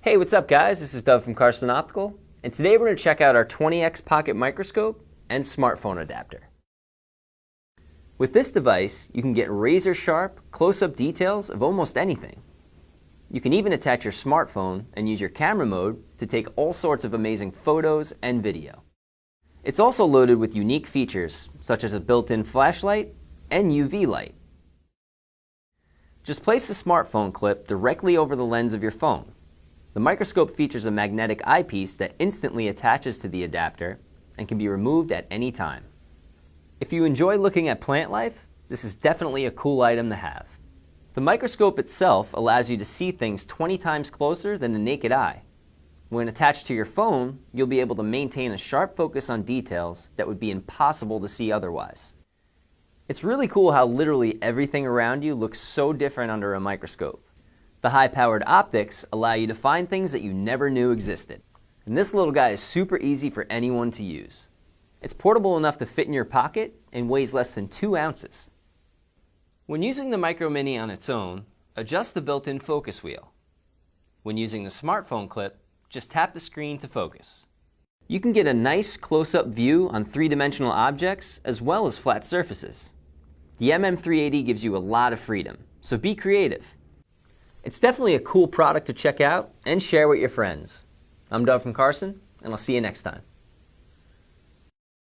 Hey, what's up guys? This is Doug from Carson Optical, and today we're going to check out our 20x pocket microscope and smartphone adapter. With this device, you can get razor sharp, close-up details of almost anything. You can even attach your smartphone and use your camera mode to take all sorts of amazing photos and video. It's also loaded with unique features such as a built-in flashlight and UV light. Just place the smartphone clip directly over the lens of your phone. The microscope features a magnetic eyepiece that instantly attaches to the adapter and can be removed at any time. If you enjoy looking at plant life, this is definitely a cool item to have. The microscope itself allows you to see things 20 times closer than the naked eye. When attached to your phone, you'll be able to maintain a sharp focus on details that would be impossible to see otherwise. It's really cool how literally everything around you looks so different under a microscope. The high-powered optics allow you to find things that you never knew existed. And this little guy is super easy for anyone to use. It's portable enough to fit in your pocket and weighs less than 2 ounces. When using the MicroMini on its own, adjust the built-in focus wheel. When using the smartphone clip, just tap the screen to focus. You can get a nice close-up view on 3-dimensional objects as well as flat surfaces. The MM380 gives you a lot of freedom, so be creative. It's definitely a cool product to check out and share with your friends. I'm Doug from Carson, and I'll see you next time.